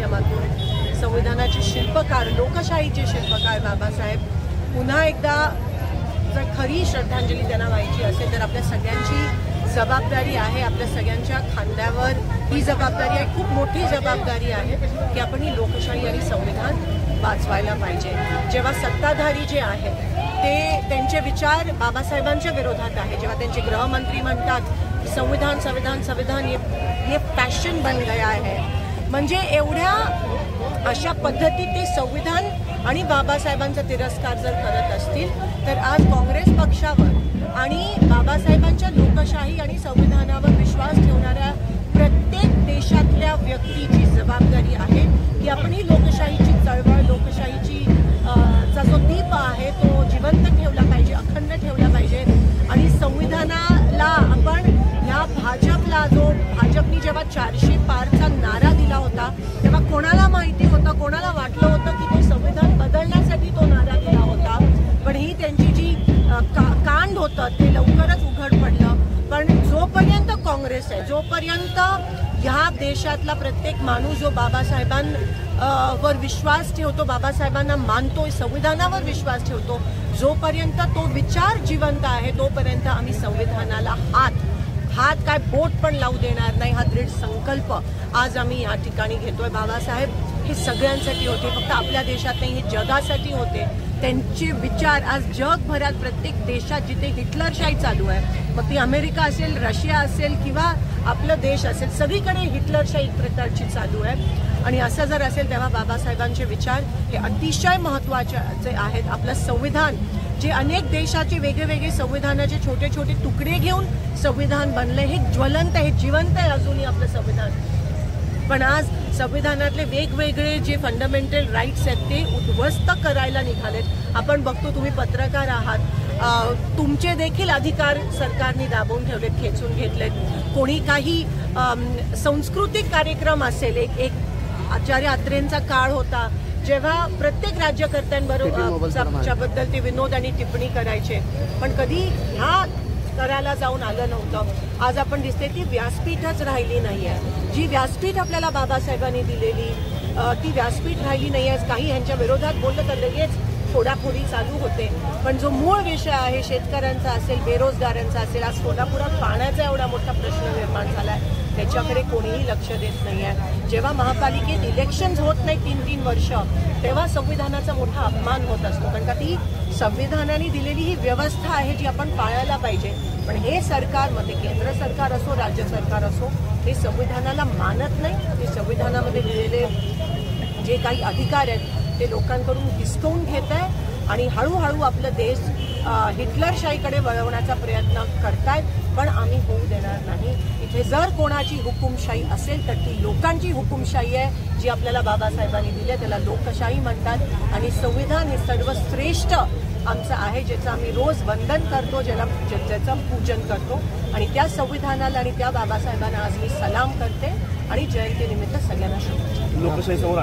माध्यमातून संविधानाचे शिल्पकार, लोकशाहीचे शिल्पकार बाबासाहेब पुन्हा एकदा जर खरी श्रद्धांजली त्यांना व्हायची असेल तर आपल्या सगळ्यांची जबाबदारी आहे, आपल्या सगळ्यांच्या खांद्यावर ही जबाबदारी आहे, खूप मोठी जबाबदारी आहे की आपण ही लोकशाही आणि संविधान वाचवायला पाहिजे। जेव्हा सत्ताधारी जे आहेत ते त्यांचे विचार बाबासाहेबांच्या विरोधात आहे, जेव्हा त्यांचे गृहमंत्री म्हणतात संविधान संविधान संविधान ये फॅशन बन गया है, म्हणजे एवढ्या अशा पद्धतीत ते संविधान आणि बाबासाहेबांचा तिरस्कार जर करत असतील तर आज काँग्रेस पक्षावर आणि बाबासाहेबांच्या लोकशाही आणि संविधानावर विश्वास ठेवणाऱ्या प्रत्येक देशातल्या व्यक्तीची जबाबदारी आहे की आपण ही लोकशाहीची चळवळ, लोकशाहीची चा जो दीप आहे तो जिवंत ठेवला पाहिजे, अखंड ठेवला पाहिजे। आणि संविधानाला आपण ह्या भाजपला, जो भाजपनी जेव्हा 400 पारचा नारा दिला होता तेव्हा कोणाला माहिती होतं, कोणाला वाटलं होतं की तो संविधान बदलण्यासाठी तो नारा दिला होता, पण ही त्यांची जी कांड होतं ते लवकरच उघड पडलं। पण जोपर्यंत काँग्रेस आहे, जोपर्यंत ह्या देशातला प्रत्येक माणूस जो बाबासाहेबांवर विश्वास ठेवतो, बाबासाहेबांना मानतो, संविधानावर विश्वास ठेवतो, जोपर्यंत तो विचार जिवंत आहे तोपर्यंत आम्ही संविधानाला हात काय बोट पण लावू देणार नाही, हा दृढ संकल्प आज आम्ही या ठिकाणी घेतोय। बाबासाहेब हे सगळ्यांसाठी होते, फक्त आपल्या देशात नाही, हे जगासाठी होते। त्यांचे विचार आज जगभरात प्रत्येक देशात जिथे हिटलरशाही चालू आहे, मग ती अमेरिका असेल, रशिया असेल किंवा आपला देश असेल, सगळीकडे हिटलरशाही एक प्रकारची चालू आहे। आणि असं जर असेल तेव्हा बाबासाहेबांचे विचार हे अतिशय महत्त्वाचे आहेत। आपलं संविधान जे अनेक देशाचे वेगवेगळे संविधानाचे छोटे छोटे तुकडे घेऊन संविधान बनले, हे ज्वलंत आहे, जिवंत आहे अजूनही आपलं संविधान। पण आज संविधानातले वेगवेगळे जे फंडामेंटल राईट्स आहेत ते उद्ध्वस्त करायला निघालेत। आपण बघतो, तुम्ही पत्रकार आहात, तुमचे देखील अधिकार सरकारने दाबून ठेवलेत, खेचून घेतलेत। कोणी काही सांस्कृतिक कार्यक्रम असेल, एक आचार्य अत्रेंचा काळ होता जेव्हा प्रत्येक राज्यकर्त्यांबद्दल ते विनोद आणि टिप्पणी करायचे, पण कधी ह्या करायला जाऊन आलं नव्हतं। आज आपण दिसते ती व्यासपीठच राहिली नाही आहे, जी व्यासपीठ आपल्याला बाबासाहेबांनी दिलेली ती व्यासपीठ राहिली नाही आहे। काही ह्यांच्या विरोधात बोललं तर लगेच फोडाफोडी चालू होते, पण जो मूळ विषय आहे शेतकऱ्यांचा असेल, बेरोजगारांचा असेल, आज कोल्हापुरात पाण्याचा एवढा मोठा प्रश्न निर्माण झाला आहे, त्याच्याकडे कोणीही लक्ष देत नाही आहे। जेव्हा महापालिकेत इलेक्शन्स होत नाही 3-3 वर्ष, तेव्हा संविधानाचा मोठा अपमान होत असतो, कारण का ती संविधानाने दिलेली ही व्यवस्था आहे जी आपण पाळायला पाहिजे। पण हे सरकार, मग ते केंद्र सरकार असो, राज्य सरकार असो, हे संविधानाला मानत नाही, ते संविधानामध्ये दिलेले जे काही अधिकार आहेत ते लोकांकडून हिसकावून घेत आहे आणि हळूहळू आपला देश हिटलरशाहीकडे वळवण्याचा प्रयत्न करतायत, पण आम्ही होऊ देणार नाही। इथे जर कोणाची हुकुमशाही असेल तर ती लोकांची हुकुमशाही आहे, जी आपल्याला बाबासाहेबांनी दिली, त्याला लोकशाही म्हणतात। आणि संविधान हे सर्वश्रेष्ठ आमचं आहे, ज्याचं आम्ही रोज वंदन करतो, ज्याचं पूजन करतो, आणि त्या संविधानाला आणि त्या बाबासाहेबांना आज मी सलाम करते आणि जयंतीनिमित्त सगळ्यांना शुभेच्छा। लोकशाही समोर